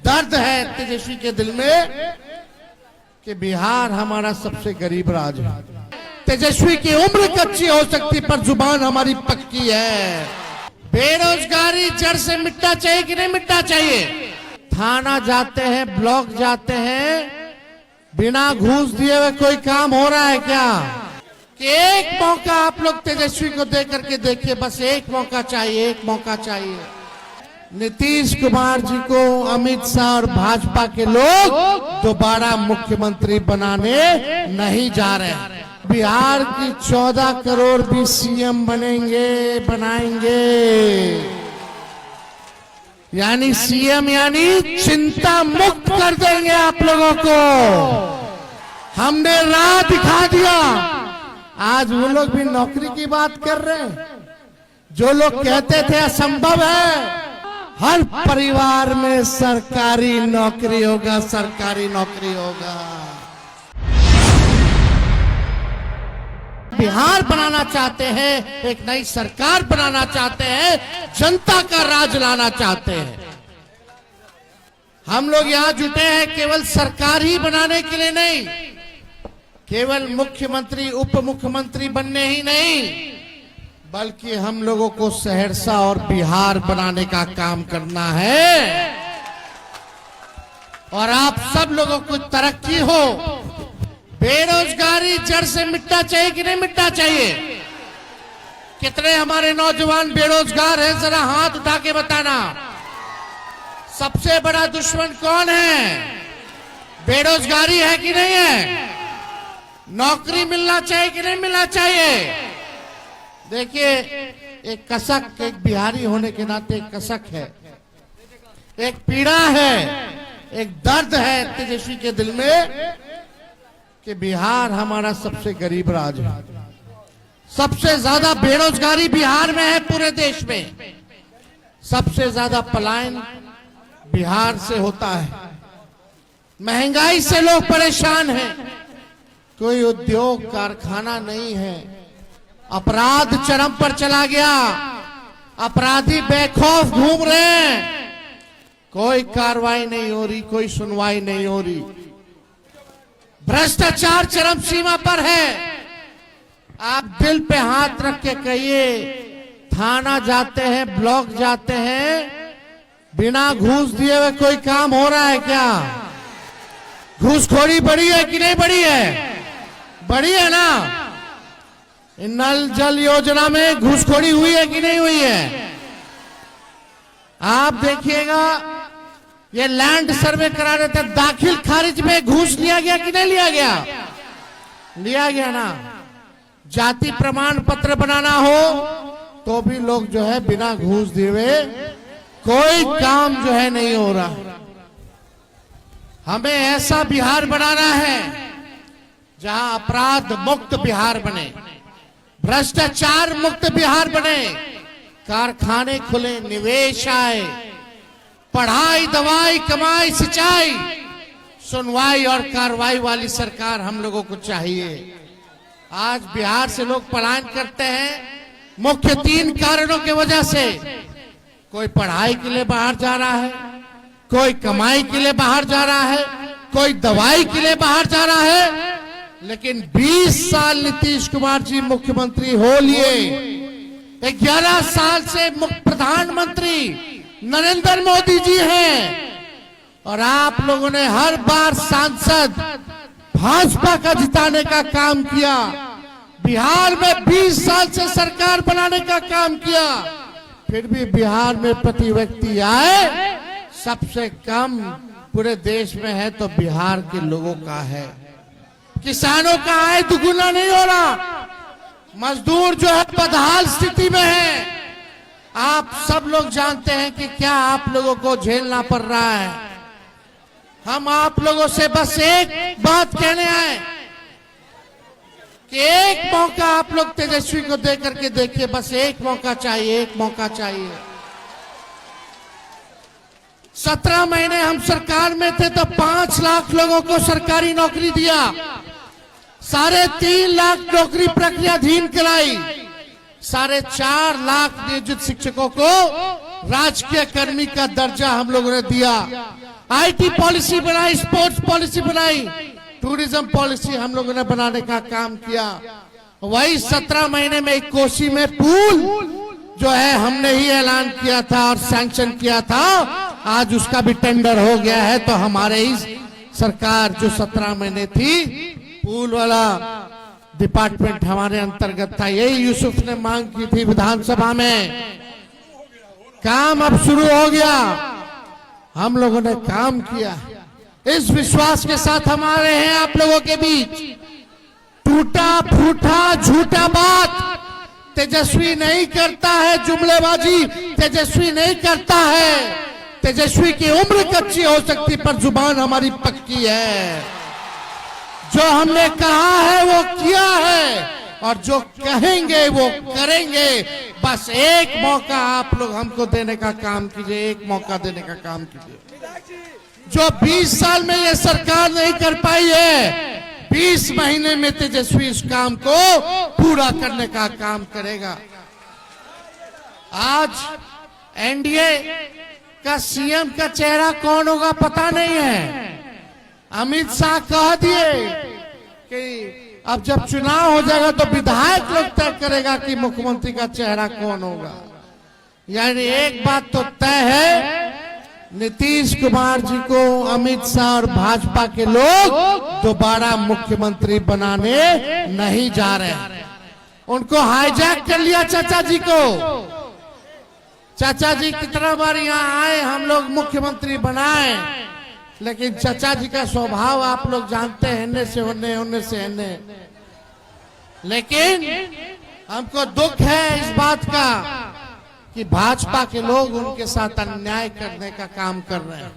दर्द है तेजस्वी के दिल में कि बिहार हमारा सबसे गरीब राज्य है। तेजस्वी की उम्र कच्ची हो सकती पर जुबान हमारी पक्की है। बेरोजगारी जड़ से मिटना चाहिए कि नहीं मिटना चाहिए? थाना जाते हैं, ब्लॉक जाते हैं, बिना घूस दिए हुए कोई काम हो रहा है क्या? कि एक मौका आप लोग तेजस्वी को दे करके देखिए, बस एक मौका चाहिए, एक मौका चाहिए। नीतीश कुमार जी को अमित शाह और भाजपा के लोग दोबारा मुख्यमंत्री बनाने नहीं जा रहे हैं। बिहार की 14 करोड़ भी सीएम बनाएंगे। यानी सीएम यानी चिंता मुक्त कर देंगे आप लोगों को। हमने राह दिखा दिया। आज वो लोग भी नौकरी की बात कर रहे हैं। जो लोग कहते थे असंभव है, हर परिवार में सरकारी नौकरी होगा, सरकारी नौकरी होगा। बिहार बनाना चाहते हैं, एक नई सरकार बनाना चाहते हैं, जनता का राज लाना चाहते हैं। हम लोग यहां जुटे हैं केवल सरकार ही बनाने के लिए नहीं, केवल मुख्यमंत्री उप मुख्यमंत्री बनने ही नहीं, बल्कि हम लोगों को सहरसा और बिहार बनाने का काम करना है। और आप सब लोगों को तरक्की हो। बेरोजगारी जड़ से मिटना चाहिए कि नहीं मिटना चाहिए? कितने हमारे नौजवान बेरोजगार हैं, जरा हाथ उठा के बताना। सबसे बड़ा दुश्मन कौन है? बेरोजगारी है कि नहीं है? नौकरी मिलना चाहिए कि नहीं मिलना चाहिए? देखिए, एक कसक, एक बिहारी होने के नाते एक कसक है, एक पीड़ा है, एक दर्द है तेजस्वी के दिल में कि बिहार हमारा सबसे गरीब राज्य है। सबसे ज्यादा बेरोजगारी बिहार में है पूरे देश में। सबसे ज्यादा पलायन बिहार से होता है। महंगाई से लोग परेशान हैं। कोई उद्योग कारखाना नहीं है। अपराध चरम पर चला गया। अपराधी बेखौफ घूम रहे हैं। कोई कार्रवाई नहीं हो रही, कोई सुनवाई नहीं हो रही। भ्रष्टाचार चरम सीमा पर है। आप दिल पे हाथ रख के कहिए, थाना जाते हैं, ब्लॉक जाते हैं, बिना घूस दिए हुए कोई काम हो रहा है क्या? घूसखोरी बढ़ी है कि नहीं बढ़ी है? बढ़ी है ना। नल जल योजना में घूसखोरी हुई है कि नहीं हुई है? आप देखिएगा, ये लैंड सर्वे करा रहे थे, दाखिल खारिज में घूस लिया गया कि नहीं लिया गया? लिया गया ना। जाति प्रमाण पत्र बनाना हो तो भी लोग जो है बिना घूस दिए हुए कोई काम जो है नहीं हो रहा। हमें ऐसा बिहार बनाना है जहां अपराध मुक्त बिहार बने, भ्रष्टाचार मुक्त बिहार बने, कारखाने खुले, निवेश आए, पढ़ाई, दवाई, कमाई, सिंचाई, सुनवाई और कार्रवाई वाली सरकार हम लोगों को चाहिए। आज बिहार से लोग पलायन करते हैं मुख्य 3 कारणों की वजह से। कोई पढ़ाई के लिए बाहर जा रहा है, कोई कमाई के लिए बाहर जा रहा है, कोई दवाई के लिए बाहर जा रहा है। लेकिन 20 साल नीतीश कुमार जी मुख्यमंत्री हो लिए, 11 साल से प्रधानमंत्री नरेंद्र मोदी जी हैं, और आप लोगों ने हर बार सांसद भाजपा का जिताने का काम किया। बिहार में 20 साल से सरकार बनाने का काम किया। फिर भी बिहार में प्रति व्यक्ति आय सबसे कम पूरे देश में है तो बिहार के लोगों का है। किसानों का आय दुगुना नहीं हो रहा। मजदूर जो है बदहाल स्थिति में है। आप सब लोग जानते हैं कि क्या आप लोगों को झेलना पड़ रहा है। हम आप लोगों से बस एक बात कहने आए कि एक मौका आप लोग तेजस्वी को दे करके देखिए, बस एक मौका चाहिए, एक मौका चाहिए। 17 महीने हम सरकार में थे तो 5 लाख लोगों को सरकारी नौकरी दिया, 3.5 लाख नौकरी प्रक्रियाधीन कराई, 4.5 लाख नियोजित शिक्षकों को राजकीय कर्मी का दर्जा हम लोगों ने दिया। आईटी पॉलिसी बनाई, स्पोर्ट्स पॉलिसी बनाई, टूरिज्म पॉलिसी हम लोगों ने बनाने का काम किया। वही 17 महीने में एक कोसी में पुल जो है हमने ही ऐलान किया था और सैंक्शन किया था, आज उसका भी टेंडर हो गया है। तो हमारे ही सरकार जो 17 महीने थी, पुल वाला डिपार्टमेंट हमारे अंतर्गत था। यही यूसुफ ने मांग की थी विधानसभा में, काम अब शुरू हो गया, हम लोगों ने काम किया। इस विश्वास के साथ हमारे हैं आप लोगों के बीच। टूटा फूटा झूठा बात तेजस्वी नहीं करता है, जुमलेबाजी तेजस्वी नहीं करता है। तेजस्वी की उम्र कच्ची हो सकती पर जुबान हमारी पक्की है। जो हमने कहा है वो किया है और जो कहेंगे वो करेंगे। बस एक मौका आप लोग हमको देने का काम कीजिए, एक मौका देने का काम कीजिए। जो 20 साल में ये सरकार नहीं कर पाई है, 20 महीने में तेजस्वी इस काम को पूरा करने का काम करेगा। आज एनडीए का सीएम का चेहरा कौन होगा पता नहीं है। अमित शाह कह दिए कि अब जब चुनाव हो जाएगा तो विधायक लोग तय करेगा कि मुख्यमंत्री का चेहरा कौन होगा। यानी एक बात तो तय है, नीतीश कुमार जी को अमित शाह और भाजपा के लोग दोबारा मुख्यमंत्री बनाने नहीं जा रहे हैं। उनको हाईजैक कर लिया चाचा जी को। चाचा जी कितना बार यहाँ आए, हम लोग मुख्यमंत्री बनाए, लेकिन चाचा जी का स्वभाव आप लोग जानते हैं, हिन्ने से होने, होने से हिन्ने। लेकिन हमको दुख है इस बात का कि भाजपा के लोग उनके साथ अन्याय करने का काम कर रहे हैं।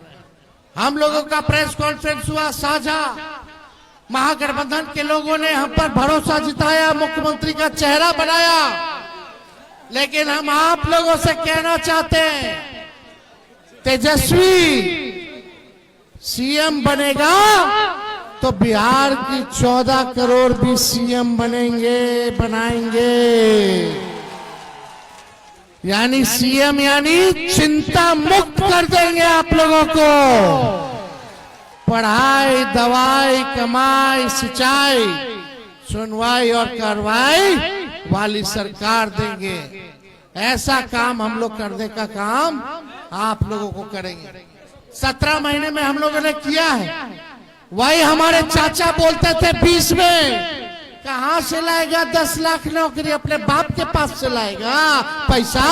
हम लोगों का प्रेस कॉन्फ्रेंस हुआ साझा, महागठबंधन के लोगों ने हम पर भरोसा जिताया, मुख्यमंत्री का चेहरा बनाया। लेकिन हम आप लोगों से कहना चाहते हैं, तेजस्वी सीएम बनेगा तो बिहार की 14 करोड़ भी सीएम बनेंगे, बनाएंगे। यानी सीएम यानी चिंता मुक्त कर देंगे आप लोगों को। पढ़ाई, दवाई, कमाई, सिंचाई, सुनवाई और कार्रवाई वाली सरकार देंगे। ऐसा काम हम लोग करने का काम आप लोगों को करेंगे। 17 महीने में हम लोगों ने किया है। वही हमारे चाचा बोलते थे 20 में, कहां से लाएगा 10 लाख नौकरी, अपने बाप के पास से लाएगा पैसा।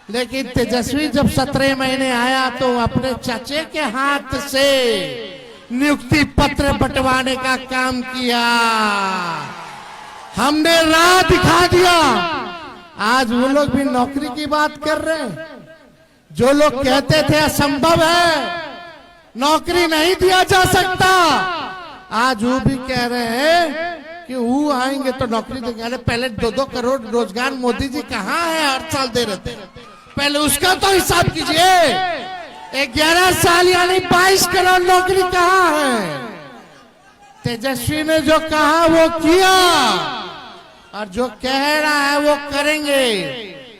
लेकिन तेजस्वी जब 17 महीने आया तो अपने चाचे के हाथ से नियुक्ति पत्र बंटवाने का काम किया। हमने राह दिखा दिया। आज वो लोग भी नौकरी की बात कर रहे हैं। जो लोग कहते थे असंभव है, नौकरी नहीं दिया जा सकता, आज वो भी कह रहे हैं कि वो आएंगे तो नौकरी देंगे। अरे पहले 2-2 करोड़ रोजगार मोदी जी कहाँ है, हर साल दे रहे थे, पहले उसका तो हिसाब कीजिए। 11 साल यानी 22 करोड़ नौकरी कहाँ है। तेजस्वी ने जो कहा वो किया और जो कह रहा है वो करेंगे।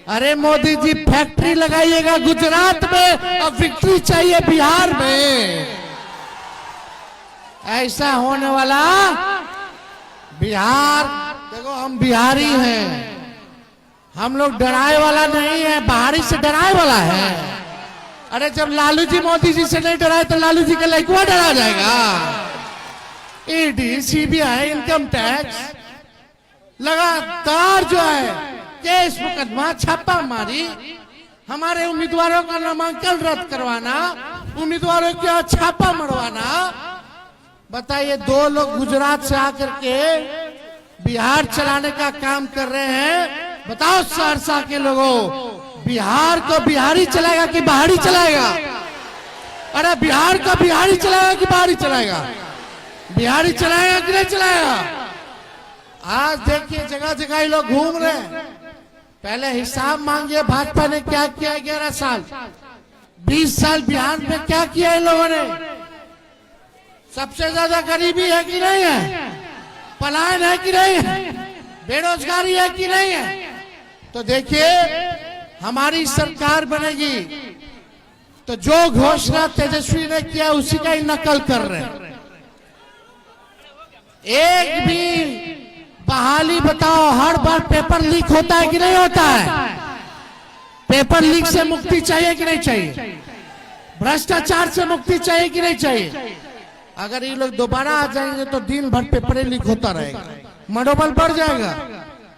अरे मोदी जी फैक्ट्री लगाइएगा गुजरात में, अब विक्ट्री चाहिए बिहार में। ऐसा होने वाला बिहार, देखो हम बिहारी हैं, हम लोग डराए वाला नहीं है, बाहरी से डराए वाला है। अरे जब लालू जी मोदी जी से नहीं डराए तो लालू जी का लड़का डरा जाएगा। ईडी, सीबीआई, इनकम टैक्स लगातार जो है केस मुकदमा, छापा मारी, हमारे उम्मीदवारों का नामांकन रद्द करवाना, उम्मीदवारों के यहाँ छापा मरवाना। बताइए, 2 लोग गुजरात से आकर के बिहार चलाने का काम कर रहे हैं। बताओ सहरसा के लोगों, बिहार को बिहारी चलाएगा कि बाहरी चलाएगा? अरे बिहार को बिहारी चलाएगा कि बाहरी चलाएगा? बिहारी चलाएगा कि नहीं चलाएगा? आज देखिए जगह जगह ये लोग घूम रहे हैं। पहले हिसाब मांगिए, भाजपा ने क्या किया 11 साल, 20 साल बिहार में क्या किया इन लोगों ने? सबसे ज्यादा गरीबी है कि नहीं है? पलायन है कि नहीं है? बेरोजगारी है कि नहीं है? तो देखिए, हमारी सरकार बनेगी तो जो घोषणा तेजस्वी ने किया उसी का ही नकल कर रहे हैं। एक भी बहाली बताओ, हर बार पेपर लीक होता है कि नहीं होता है? पेपर लीक से मुक्ति चाहिए कि नहीं चाहिए? भ्रष्टाचार से मुक्ति चाहिए कि नहीं चाहिए? अगर ये लोग दोबारा आ जाएंगे तो दिन भर पेपर लीक होता रहेगा, मनोबल बढ़ जाएगा।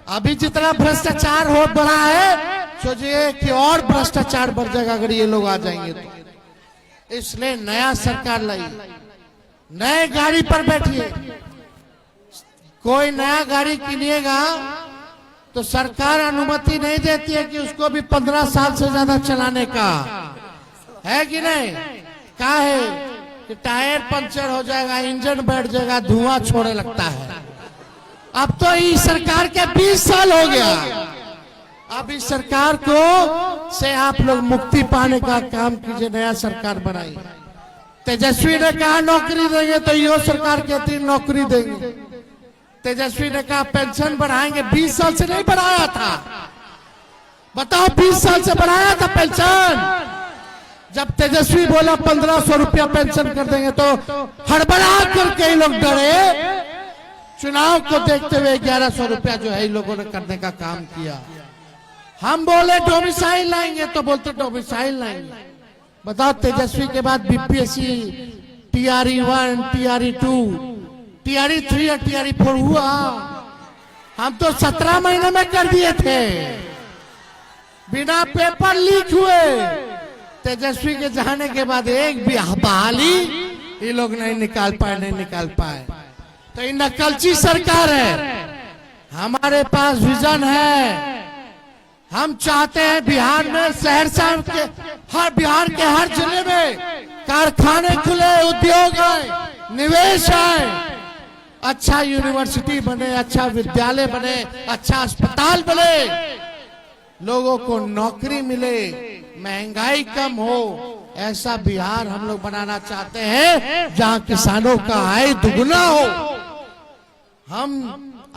अभी जितना भ्रष्टाचार हो बढ़ा है, सोचिए कि और भ्रष्टाचार बढ़ जाएगा अगर ये लोग आ जाएंगे तो। इसलिए नया सरकार लाई, नए गाड़ी पर बैठिए। कोई नया गाड़ी किनिएगा तो सरकार अनुमति नहीं देती है कि उसको भी 15 साल से ज्यादा चलाने का, है कि नहीं? क्या है कि टायर पंचर हो जाएगा, इंजन बैठ जाएगा, धुआं छोड़ने लगता है। अब तो इस सरकार के 20 साल हो गया। अब इस सरकार को से आप लोग मुक्ति पाने का काम कीजिए, नया सरकार बनाइए। तेजस्वी ने कहा नौकरी देंगे तो यो सरकार कहती है नौकरी देंगे। तेजस्वी ने कहा पेंशन बढ़ाएंगे, 20 साल से नहीं बढ़ाया था। बताओ 20 साल से बढ़ाया था पेंशन? जब तेजस्वी बोला 1500 रुपया पेंशन कर देंगे तो हड़बड़ा करके लोग डरे। चुनाव को देखते हुए 1100 रुपया जो है इन लोगों ने करने का काम किया। हम बोले डोमिसाइल लाएंगे तो बोलते डोमिसाइल लाएंगे। बताओ तेजस्वी के बाद बीपीएससी टीआरई 1, टीआरई 2, टीआरई 3 और टीआरई 4 हुआ। हम तो 17 महीने में कर दिए थे, बिना पेपर लीक हुए। तेजस्वी के जाने के बाद एक भी बहाली ये लोग नहीं निकाल पाए। तो ये नकलची सरकार है। हमारे पास विजन है। हम चाहते हैं बिहार में सहरसा के बिहार के हर जिले में कारखाने खुले, उद्योग आए, निवेश आए, अच्छा यूनिवर्सिटी बने, अच्छा विद्यालय बने, अच्छा अस्पताल बने, लोगों को नौकरी मिले, महंगाई कम हो। ऐसा बिहार हम लोग बनाना चाहते हैं जहां किसानों का आय दुगुना हो। हम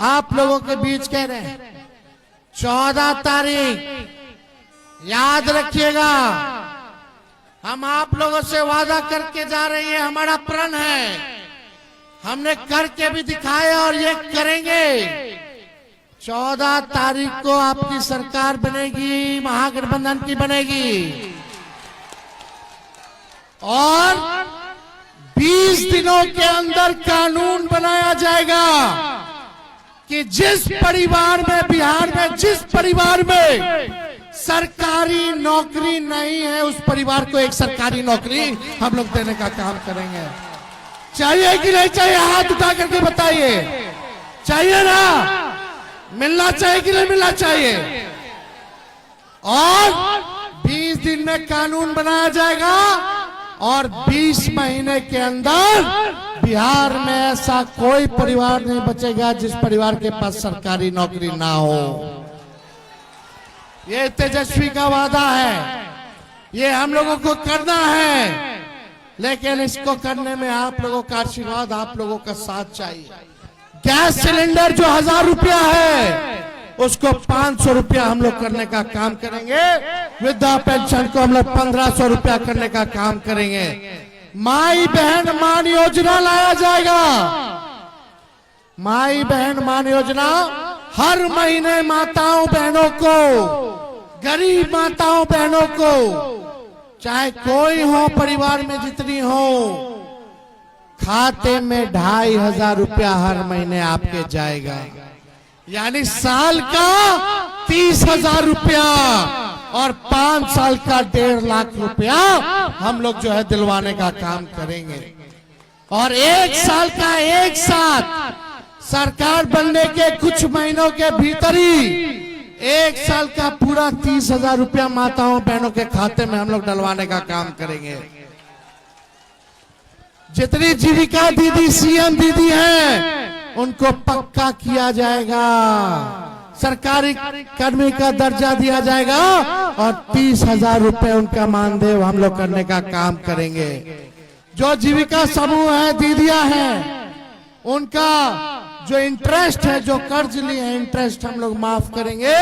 आप लोगों के बीच कह रहे हैं 14 तारीख याद रखिएगा। हम आप लोगों से वादा करके जा रहे हैं, हमारा प्रण है, हमने करके भी दिखाया और ये करेंगे। 14 तारीख को आपकी सरकार बनेगी, महागठबंधन की बनेगी, और 20 दिनों के अंदर कानून बनाया जाएगा कि जिस परिवार में, बिहार में जिस परिवार में सरकारी नौकरी नहीं है, उस परिवार को एक सरकारी नौकरी हम लोग देने का काम करेंगे। चाहिए कि नहीं चाहिए? हाथ उठा करके बताइए। चाहिए ना? मिलना चाहिए कि नहीं मिलना चाहिए? और 20 दिन में कानून बनाया जाएगा और 20 महीने के अंदर बिहार में ऐसा कोई परिवार नहीं बचेगा जिस परिवार के पास सरकारी नौकरी ना हो। ये तेजस्वी का वादा है, ये हम लोगों को करना है, लेकिन इसको करने में आप लोगों का आशीर्वाद, आप लोगों का साथ चाहिए। गैस सिलेंडर जो 1000 रुपया है उसको 500 रुपया हम लोग करने का काम करेंगे। वृद्धा पेंशन को हम लोग 1500 रुपया करने का काम करेंगे। माई बहन मान योजना लाया जाएगा। माई बहन मान योजना हर महीने माताओं बहनों को, गरीब माताओं बहनों को, चाहे कोई हो परिवार में जितनी हो, खाते में 2500 रुपया हर महीने आपके जाएगा। यानी साल का 30,000 रुपया और 5 साल का 1.5 लाख रुपया हम लोग जो है दिलवाने का काम करेंगे। और 1 साल का एक साथ सरकार बनने के कुछ महीनों के भीतर ही 1 साल का पूरा 30,000 रुपया माताओं बहनों के खाते में हम लोग डलवाने का काम करेंगे। जितनी जीविका दीदी, सीएम दीदी हैं, उनको पक्का किया जाएगा, सरकारी कर्मी का दर्जा दिया जाएगा और 30,000 रुपए उनका मानदेय हम लोग करने का काम करेंगे। जो जीविका समूह है, दीदियां हैं, उनका जो इंटरेस्ट है, जो कर्ज लिए हैं, इंटरेस्ट हम लोग माफ करेंगे।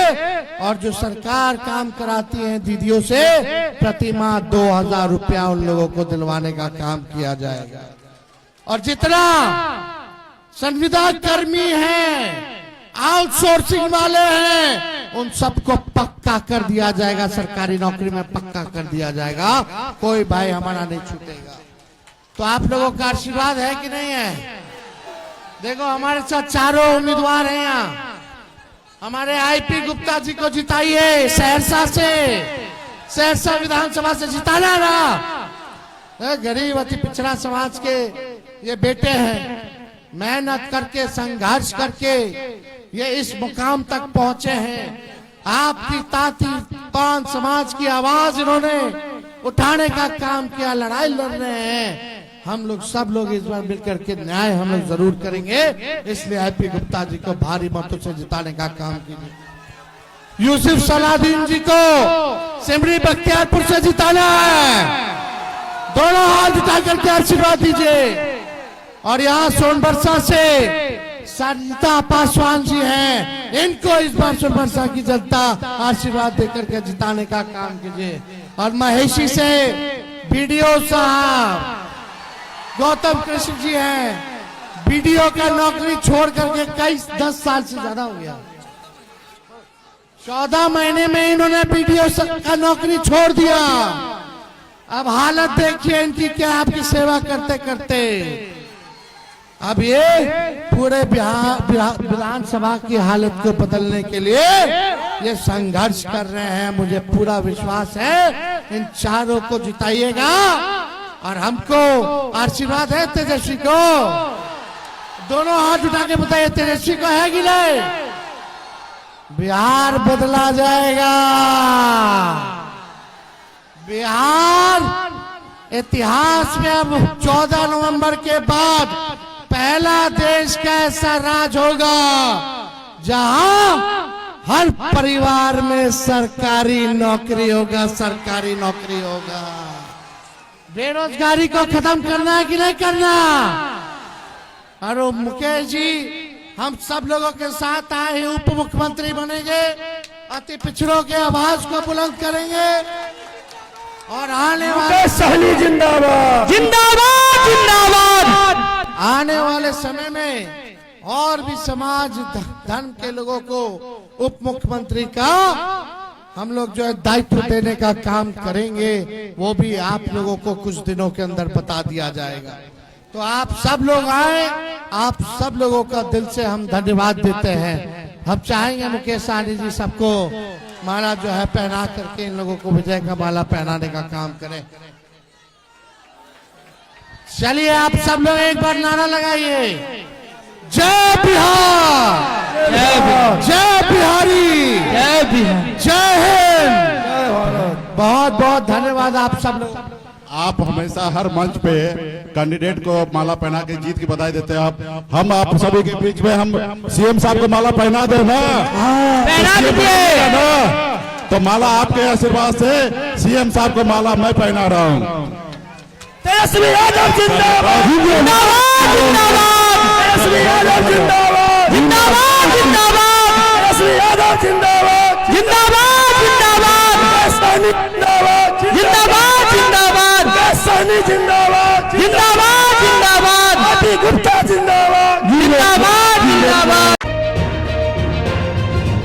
और जो सरकार काम कराती है दीदियों से, प्रति माह 2000 रुपया उन लोगों को दिलवाने का काम किया जाएगा। और जितना संविदा कर्मी हैं, आउटसोर्सिंग वाले हैं, उन सबको पक्का कर दिया जाएगा, सरकारी नौकरी में पक्का कर दिया जाएगा। कोई भाई हमारा नहीं छूटेगा। तो आप लोगों का आशीर्वाद है कि नहीं है? देखो हमारे साथ चारों उम्मीदवार हैं यहाँ। हमारे आईपी गुप्ता जी को जिताइए सहरसा से, सहरसा विधानसभा से जिताना ना। गरीब अति पिछड़ा समाज के ये बेटे हैं, मेहनत करके संघर्ष करके ये इस मुकाम तक पहुंचे हैं। आपकी ताती पान समाज की आवाज इन्होंने उठाने का काम किया, लड़ाई लड़ रहे हैं। हम लोग सब लोग इस बार मिलकर के न्याय हम लोग जरूर करेंगे। इसलिए आईपी गुप्ता जी को भारी मतों से जिताने का काम कीजिए। यूसुफ सलाउद्दीन जी को सिमरी बख्तियारपुर से जिताना है। दोनों हाथ उठा करके आशीर्वाद दीजिए। और यहाँ सोनबरसा से सरिता पासवान जी हैं, इनको इस बार सोनबरसा की जनता आशीर्वाद देकर के जिताने का काम कीजिए। और महेशी से बीडीओ साहब गौतम कृष्ण जी हैं, बीडीओ का नौकरी छोड़ करके कई 10 साल से ज्यादा हो गया, 14 महीने में इन्होंने बीडीओ का नौकरी छोड़ दिया। अब हालत देखिए इनकी क्या, आपकी सेवा करते करते। अब ये पूरे विधानसभा की हालत को बदलने के लिए ये संघर्ष कर रहे हैं। मुझे पूरा विश्वास है इन चारों को जिताइएगा। और हमको आशीर्वाद है तेजस्वी को। दोनों हाथ उठा के बताइए तेजस्वी को है कि नहीं? बिहार बदला जाएगा। बिहार इतिहास में अब 14 नवंबर के बाद पहला देश का ऐसा राज होगा जहां हर परिवार में सरकारी नौकरी होगा, सरकारी नौकरी होगा। बेरोजगारी को खत्म करना है कि नहीं करना? और मुकेश जी हम सब लोगों के साथ आए, उप मुख्यमंत्री बनेंगे, अति पिछड़ों के आवाज को बुलंद करेंगे। और आने वाले सहनी जिंदाबाद जिंदाबाद जिंदाबाद। आने वाले समय में और भी समाज धर्म के लोगों को उप मुख्यमंत्री का हम लोग जो है दायित्व देने का काम करेंगे। वो भी आप लोगों को कुछ दिनों के अंदर बता दिया जाएगा। तो आप सब लोग आए, आप सब लोगों का दिल से हम धन्यवाद देते हैं। हम चाहेंगे मुकेश सहनी जी सबको माला जो है पहना करके इन लोगों को विजय का माला पहनाने का काम करें। चलिए आप सब लोग एक बार नारा लगाइए, जय बिहार, जय बिहारी, जय बिहार, जय हिंद। बहुत बहुत धन्यवाद आप सब लोग। आप हमेशा हर मंच पे कैंडिडेट को माला पहना के जीत की बधाई देते हैं। हम आप सभी के बीच में हम सीएम साहब को माला पहना दे ना, पहना दीजिए ना। तो माला आपके आशीर्वाद से सीएम साहब को माला मैं पहना रहा हूँ। तेजस्वी यादव जिंदाबाद जिंदाबाद जिंदाबाद, तेजस्वी यादव जिंदाबाद जिंदाबाद जिंदाबाद, तेजस्वी यादव जिंदाबाद जिंदाबाद जिंदाबाद, सहनी जिंदाबाद जिंदाबाद जिंदाबाद, सहनी जिंदाबाद जिंदाबाद जिंदाबाद, गुप्ता